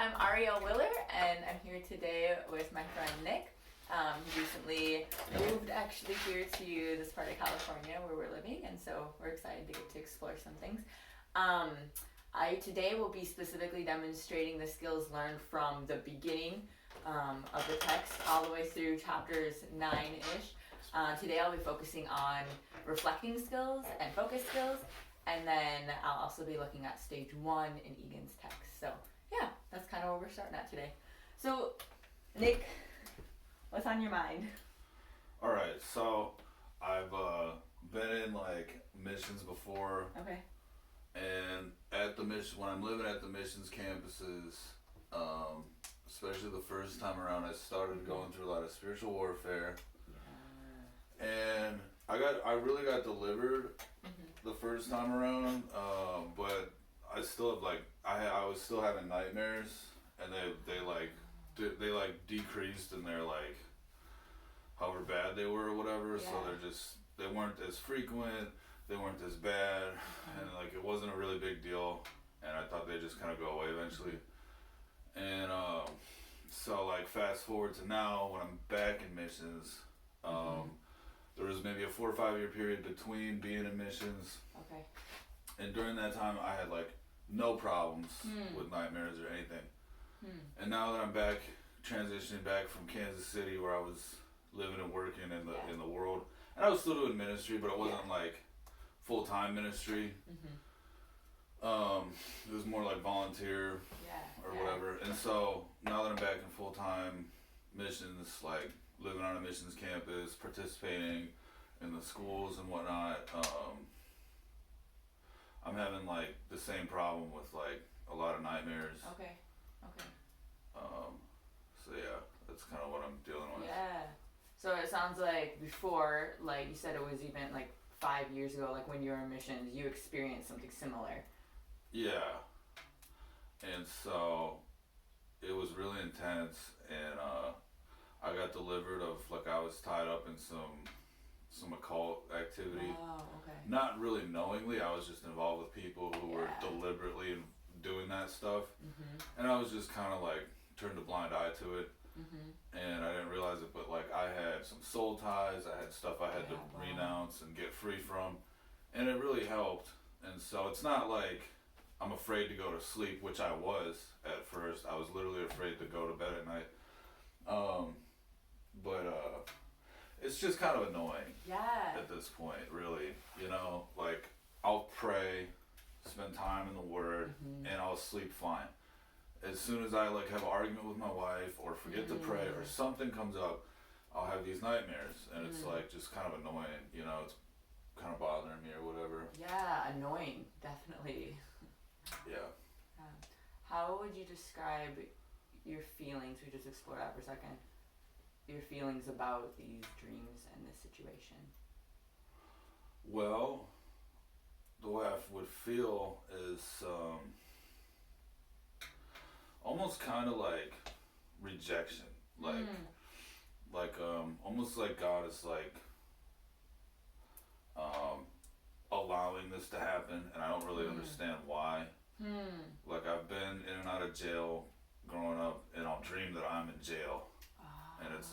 I'm Ariel Willer, and I'm here today with my friend Nick. He recently moved actually here to this part of California where we're living, and so we're excited to get to explore some things. I today will be specifically demonstrating the skills learned from the beginning of the text all the way through chapters 9-ish. Today I'll be focusing on reflecting skills and focus skills, and then I'll also be looking at stage 1 in Egan's text. So yeah, that's kind of where we're starting at today. So Nick, what's on your mind? All right, so I've been in like missions before, Okay. and at the mission when I'm living at the missions campuses, especially the first time around, I started going through a lot of spiritual warfare, and I really got delivered the first time around, but I still have I was still having nightmares, and they decreased in their however bad they were or whatever. Yeah. So they weren't as frequent, they weren't as bad, and it wasn't a really big deal, and I thought they'd just kind of go away eventually. And so fast forward to now when I'm back in missions, there was maybe a 4 or 5 year period between being in missions. Okay. And during that time, I had no problems with nightmares or anything. And now that I'm back, transitioning back from Kansas City, where I was living and working in the world, and I was still doing ministry, but it wasn't full-time ministry. It was more volunteer or whatever. And so now that I'm back in full-time missions, living on a missions campus, participating in the schools and whatnot, I'm having the same problem with a lot of nightmares. Okay. So yeah, that's kind of what I'm dealing with. Yeah. So it sounds like before, you said it was even 5 years ago, when you were in missions, you experienced something similar. Yeah. And so it was really intense, and I got delivered of I was tied up in some occult activity. Oh, okay. Not really knowingly, I was just involved with people who were deliberately doing that stuff. And I was just kind of turned a blind eye to it. And I didn't realize it, but I had some soul ties, I had stuff I had to renounce and get free from, and it really helped. And so it's not I'm afraid to go to sleep, which I was at first. I was literally afraid to go to bed at night. But it's just kind of annoying. Yeah. At this point, really. I'll pray, spend time in the Word, and I'll sleep fine. As soon as I have an argument with my wife or forget to pray or something comes up, I'll have these nightmares, and it's just kind of annoying. It's kind of bothering me or whatever. Yeah, annoying, definitely. Yeah. How would you describe your feelings? We just explore that for a second. Your feelings about these dreams and this situation. Well, the way I would feel is almost kind of rejection, almost God is allowing this to happen, and I don't really understand why. I've been in and out of jail growing up, and I'll dream that I'm in jail, and it's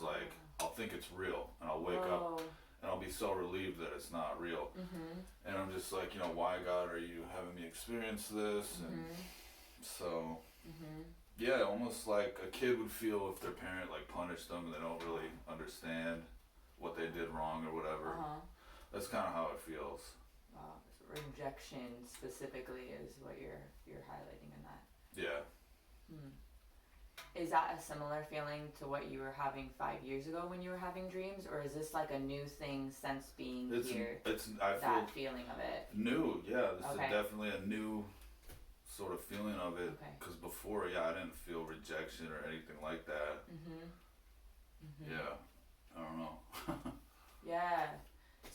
I'll think it's real, and I'll wake up and I'll be so relieved that it's not real. And I'm just why, God, are you having me experience this? And so yeah, almost like a kid would feel if their parent punished them and they don't really understand what they did wrong or whatever. That's kind of how it feels. Wow. Rejection specifically is what you're highlighting in that. Yeah. Is that a similar feeling to what you were having 5 years ago when you were having dreams, or is this a new thing since being here? I feel that feeling of it. New, yeah. This is definitely a new sort of feeling of it. Because before, I didn't feel rejection or anything like that. Yeah, I don't know. Yeah.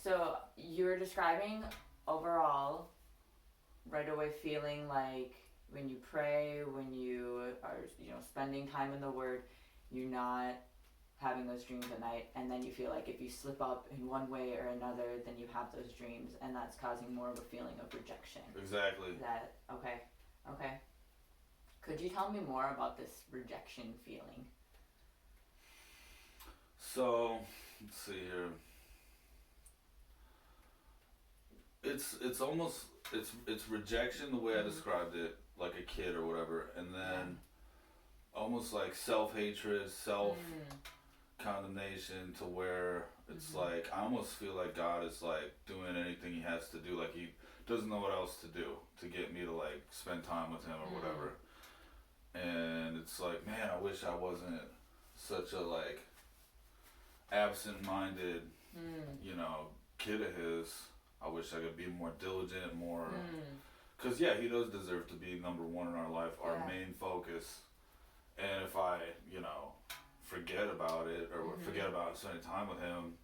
So you were describing overall right away feeling when you pray, when you are, spending time in the Word, you're not having those dreams at night, and then you feel if you slip up in one way or another, then you have those dreams, and that's causing more of a feeling of rejection. Exactly. That, okay. Could you tell me more about this rejection feeling? So, let's see here. It's almost it's rejection the way I described it, like a kid or whatever, and then almost like self-hatred, self-condemnation, to where it's like I almost feel like God is like doing anything he has to do, like he doesn't know what else to do to get me to like spend time with him or whatever. And it's like, man, I wish I wasn't such a like absent-minded, you know, kid of his. I wish I could be more diligent, more, because yeah, he does deserve to be number one in our life, our main focus. And if I, you know, forget about it or forget about spending time with him,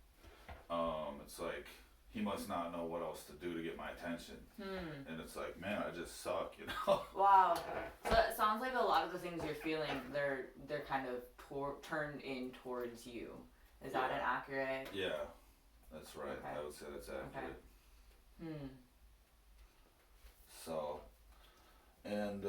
it's like he must not know what else to do to get my attention. And it's like, man, I just suck, you know. Wow. So it sounds like a lot of the things you're feeling, they're kind of turned in towards you. Is that an accurate? Yeah, that's right. Okay. I would say that's accurate. Okay. So, and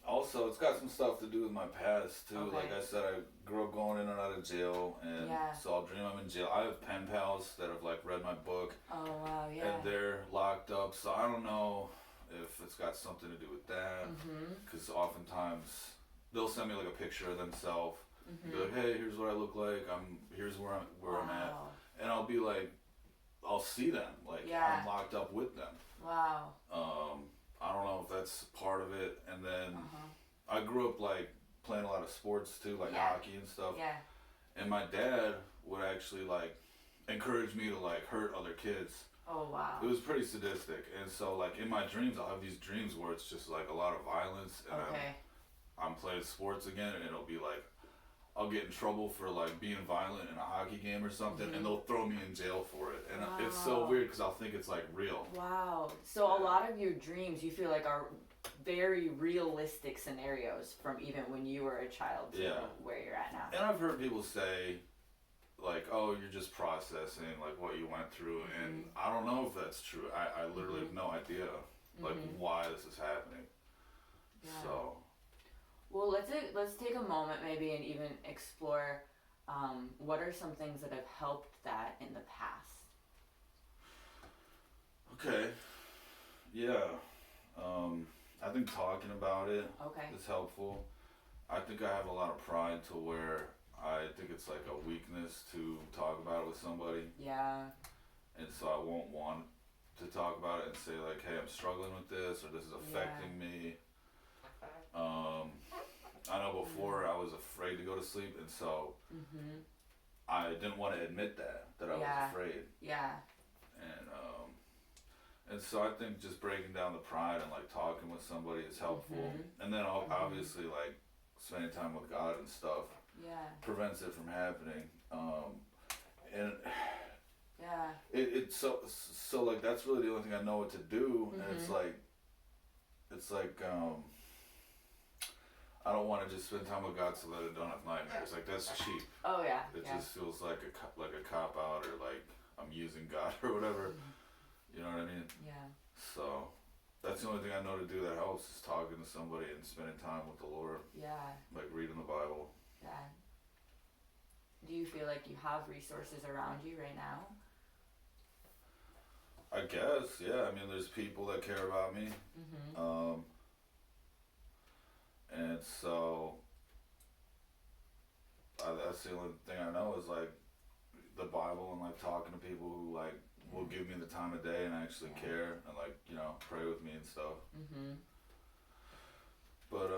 also it's got some stuff to do with my past too. Okay. Like I said, I grew up going in and out of jail, and so I'll dream I'm in jail. I have pen pals that have like read my book. Oh wow, yeah. And they're locked up, so I don't know if it's got something to do with that. Because oftentimes they'll send me like a picture of themselves. Be like, hey, here's what I look like. Here's where I'm at, and I'll be like, I'll see them like I'm locked up with them. Wow. I don't know if that's part of it. And then I grew up like playing a lot of sports too, like hockey and stuff. Yeah. And my dad would actually like encourage me to like hurt other kids. Oh wow. It was pretty sadistic, and so like in my dreams, I'll have these dreams where it's just like a lot of violence, and I'm playing sports again, and it'll be like I'll get in trouble for like being violent in a hockey game or something, and they'll throw me in jail for it. And it's so weird because I'll think it's like real. Wow. So a lot of your dreams you feel like are very realistic scenarios from even when you were a child to where you're at now. And I've heard people say like, oh, you're just processing like what you went through, and I don't know if that's true. I literally have no idea like why this is happening. So well, let's take a moment maybe and even explore what are some things that have helped that in the past. Okay. Yeah. I think talking about it is helpful. I think I have a lot of pride to where I think it's like a weakness to talk about it with somebody. Yeah. And so I won't want to talk about it and say like, hey, I'm struggling with this, or this is affecting me. I know before I was afraid to go to sleep, and so I didn't want to admit that I was afraid. Yeah. And so I think just breaking down the pride and like talking with somebody is helpful. And then obviously like spending time with God and stuff prevents it from happening. And so like that's really the only thing I know what to do. And it's like I don't want to just spend time with God so that I don't have nightmares. Like that's cheap. Oh yeah. It just feels like a cop out, or like I'm using God or whatever. You know what I mean? Yeah. So that's the only thing I know to do that helps is talking to somebody and spending time with the Lord. Yeah. Like reading the Bible. Yeah. Do you feel like you have resources around you right now? I guess, yeah. I mean, there's people that care about me. And so that's the only thing I know is like the Bible and like talking to people who like will give me the time of day and actually care and like, you know, pray with me and stuff. But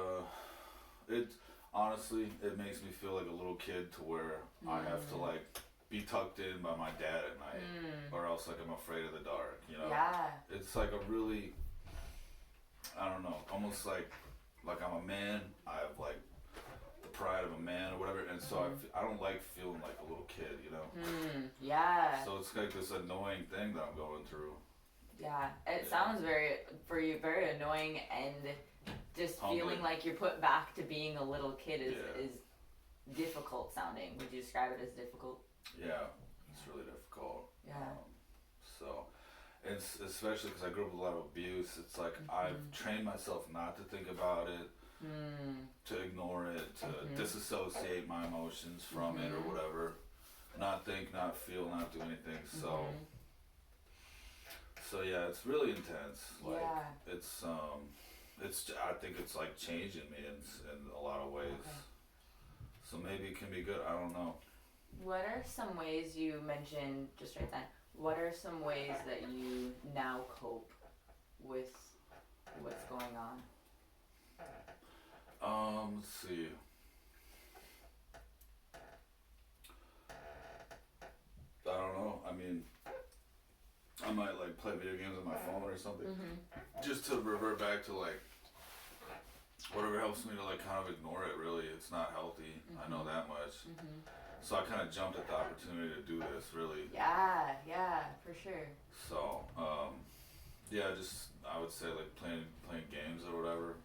it honestly, it makes me feel like a little kid to where I have to like be tucked in by my dad at night, or else like I'm afraid of the dark, you know? Yeah. It's like a really, I don't know, almost like I'm a man. I have like the pride of a man or whatever, and so I don't like feeling like a little kid, you know? Yeah. So it's like this annoying thing that I'm going through. Yeah. It sounds very annoying, and just Humbling. feeling like you're put back to being a little kid is difficult sounding. Would you describe it as difficult? Yeah, it's really difficult. Yeah. So, it's especially because I grew up with a lot of abuse. It's like I've trained myself not to think about it, to ignore it, to disassociate my emotions from it or whatever, not think, not feel, not do anything. So yeah, it's really intense. Like it's I think it's like changing me in a lot of ways. So maybe it can be good. I don't know. What are some ways you mentioned just right then? What are some ways that you now cope with what's going on? Let's see. I don't know. I mean, I might like play video games on my phone or something, just to revert back to like whatever helps me to like kind of ignore it. Really, it's not healthy. I know that much. So I kind of jumped at the opportunity to do this. Really. Yeah, for sure. So, yeah, just I would say like playing games or whatever,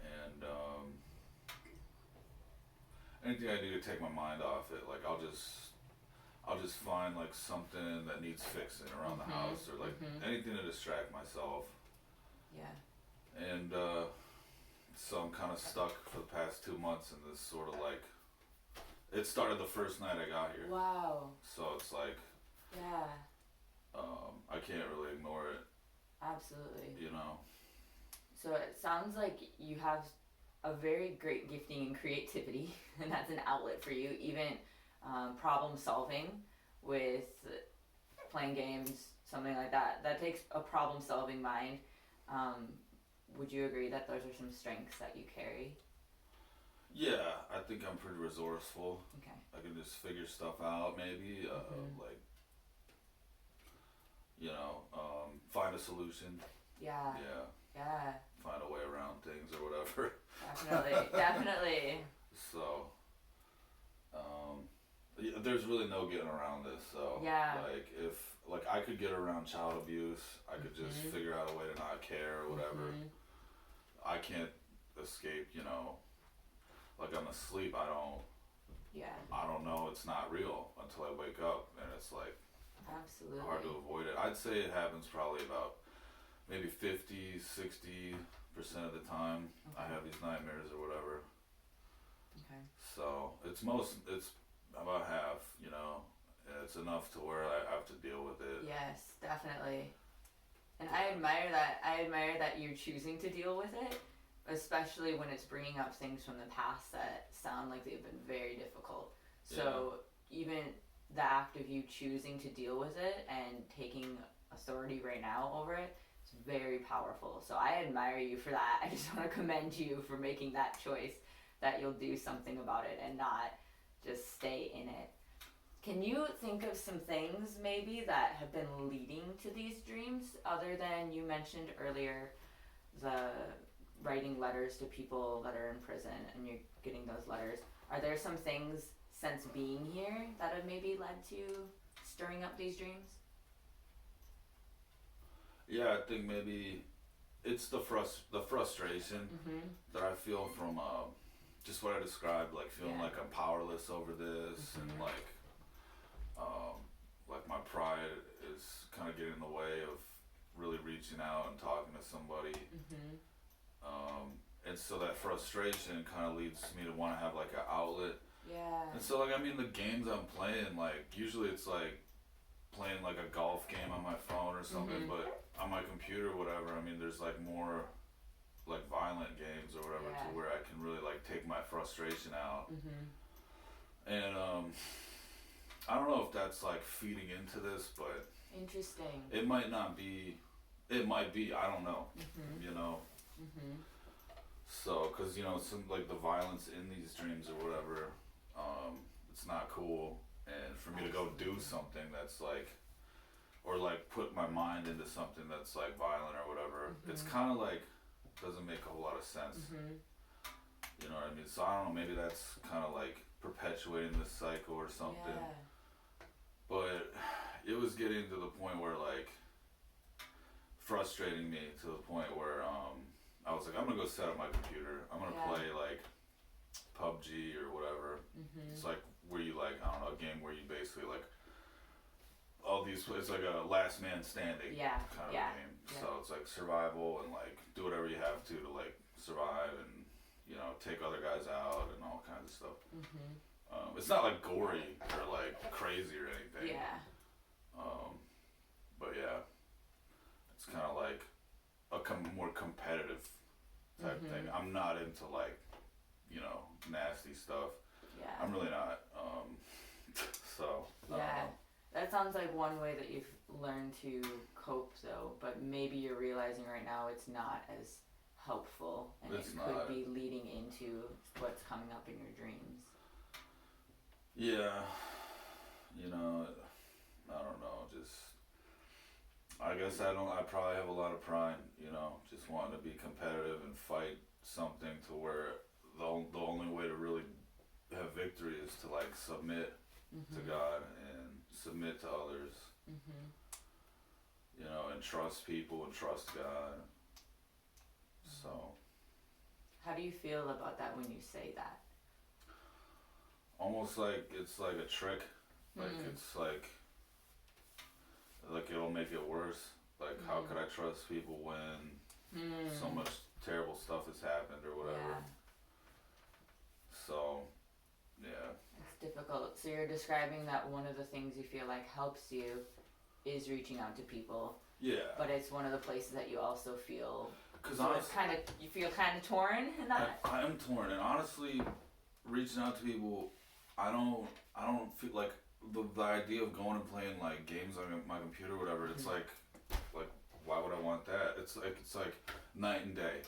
and anything I do to take my mind off it. Like I'll just find like something that needs fixing around the house or like anything to distract myself. Yeah. And so I'm kind of stuck for the past 2 months in this sort of like. It started the first night I got here. Wow. So it's like. Yeah. I can't really ignore it. Absolutely. You know. So it sounds like you have a very great gifting and creativity, and that's an outlet for you. Even problem solving with playing games, something like that. That takes a problem solving mind. Would you agree that those are some strengths that you carry? Yeah, I think I'm pretty resourceful. Okay. I can just figure stuff out, maybe, like, you know, find a solution. Yeah. Find a way around things or whatever. Definitely. So, there's really no getting around this. So, like, if like I could get around child abuse, I could just figure out a way to not care or whatever. I can't escape, you know. Like I'm asleep, I don't know it's not real until I wake up, and it's like absolutely hard to avoid it. I'd say it happens probably about maybe 50-60% of the time. I have these nightmares or whatever. Okay. So it's about half, you know. And it's enough to where I have to deal with it. Yes, definitely. And I admire that you're choosing to deal with it. Especially when it's bringing up things from the past that sound like they've been very difficult. So even the act of you choosing to deal with it and taking authority right now over it, it's very powerful. So I admire you for that. I just want to commend you for making that choice, that you'll do something about it and not just stay in it. Can you think of some things maybe that have been leading to these dreams, other than you mentioned earlier the writing letters to people that are in prison and you're getting those letters? Are there some things since being here that have maybe led to stirring up these dreams? Yeah, I think maybe it's the frustration that I feel from just what I described, like feeling like I'm powerless over this, and like my pride is kind of getting in the way of really reaching out and talking to somebody. And so that frustration kind of leads me to want to have like an outlet. Yeah. And so like, I mean, the games I'm playing, like usually it's like playing like a golf game on my phone or something, but on my computer or whatever, I mean, there's like more like violent games or whatever to where I can really like take my frustration out. And I don't know if that's like feeding into this, but interesting. It might not be. It might be. I don't know. You know. So, cause you know, some like the violence in these dreams or whatever, it's not cool. And for me to go do something that's like, or like put my mind into something that's like violent or whatever, it's kind of like doesn't make a whole lot of sense. You know what I mean? So I don't know. Maybe that's kind of like perpetuating this cycle or something. But it was getting to the point where like frustrating me to the point where I was like, I'm gonna go set up my computer. I'm gonna play like PUBG or whatever. It's like where you like, I don't know, a game where you basically like all these, it's like a last man standing kind of game. So it's like survival and like do whatever you have to like survive and, you know, take other guys out and all kinds of stuff. Mm-hmm. It's not like gory or like crazy or anything. Yeah. But yeah, it's kind of like a more competitive type Mm-hmm. thing. I'm not into like, you know, nasty stuff. Yeah. I'm really not. So. Yeah. That sounds like one way that you've learned to cope, though. But maybe you're realizing right now it's not as helpful, and It's it could not. be leading into what's coming up in your dreams. Yeah, you know, I don't know, just, I guess I probably have a lot of pride, you know, just wanting to be competitive and fight something to where the only way to really have victory is to like submit to God and submit to others, Mm-hmm. you know, and trust people and trust God. So. How do you feel about that when you say that? Almost like it's like a trick. Like it's like it'll make it worse. Like how could I trust people when so much terrible stuff has happened or whatever. Yeah. So, yeah. It's difficult. So you're describing that one of the things you feel like helps you is reaching out to people. Yeah. But it's one of the places that you also feel. Because So it's kind of, you feel kind of torn in that. I am torn, and honestly, reaching out to people, I don't feel like the idea of going and playing like games on my computer or whatever. It's like why would I want that? It's like night and day.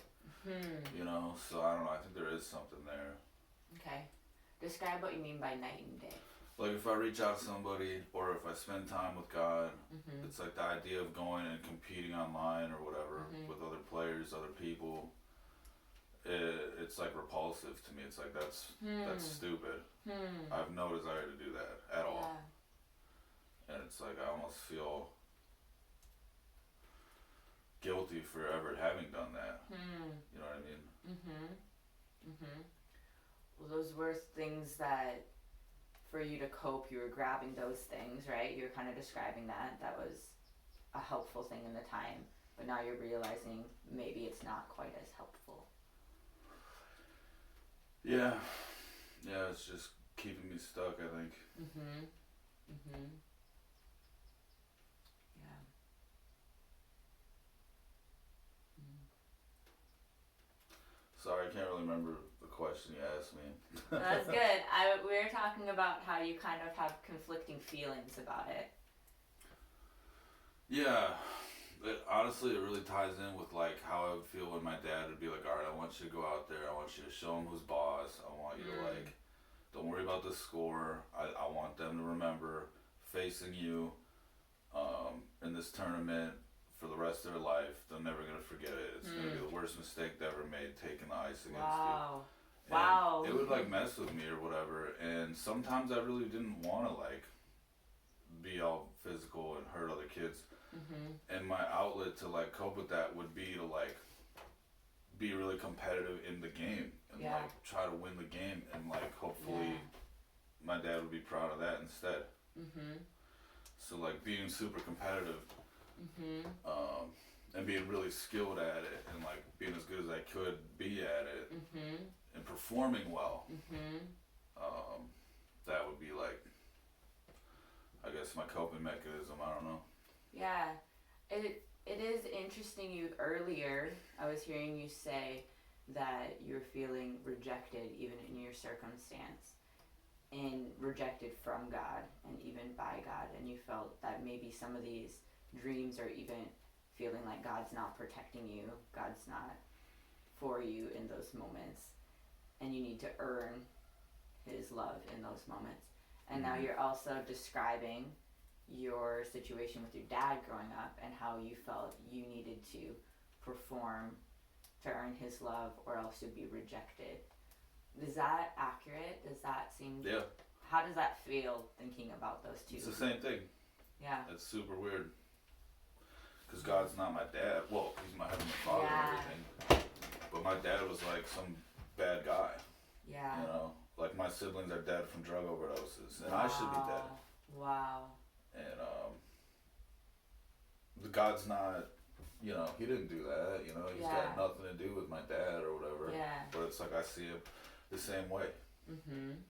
You know, so I don't know. I think there is something there. Okay. Describe what you mean by night and day. Like if I reach out to somebody or if I spend time with God, it's like the idea of going and competing online or whatever with other players, other people. It's like repulsive to me. It's like that's stupid. I have no desire to do that at all. Yeah. And it's like I almost feel guilty for ever having done that. You know what I mean? Well, those were things that, for you to cope, you were grabbing those things, right? You were kind of describing that. That was a helpful thing in the time. But now you're realizing maybe it's not quite as helpful. Yeah. Yeah, it's just keeping me stuck, I think. Yeah. Sorry, I can't really remember the question you asked me. That's good. We were talking about how you kind of have conflicting feelings about it. Yeah. Honestly, it really ties in with like how I would feel when my dad would be like, alright, I want you to go out there, I want you to show him who's boss, I want you to like, don't worry about the score, I want them to remember facing you in this tournament for the rest of their life. They're never going to forget it. It's going to be the worst mistake they ever made, taking the ice against you. And Wow. it would like mess with me or whatever, and sometimes I really didn't want to like be all physical and hurt other kids. And my outlet to like cope with that would be to like be really competitive in the game and like try to win the game, and like hopefully my dad would be proud of that instead. So like being super competitive and being really skilled at it and like being as good as I could be at it and performing well, that would be like, I guess, my coping mechanism. I don't know. Yeah, it is interesting. You earlier, I was hearing you say that you're feeling rejected even in your circumstance, and rejected from God and even by God, and you felt that maybe some of these dreams are even feeling like God's not protecting you, God's not for you in those moments, and you need to earn His love in those moments. And now you're also describing your situation with your dad growing up and how you felt you needed to perform to earn his love or else you'd be rejected. Is that accurate? Does that seem... Yeah. How does that feel thinking about those two? It's the same thing. Yeah. It's super weird. Because God's not my dad. Well, He's my Heavenly Father and everything. But my dad was like some bad guy. Yeah. You know? Like my siblings are dead from drug overdoses. And I should be dead. Wow. And God's not, you know, He didn't do that. You know, He's got nothing to do with my dad or whatever. it's like I see it the same way. Mm-hmm.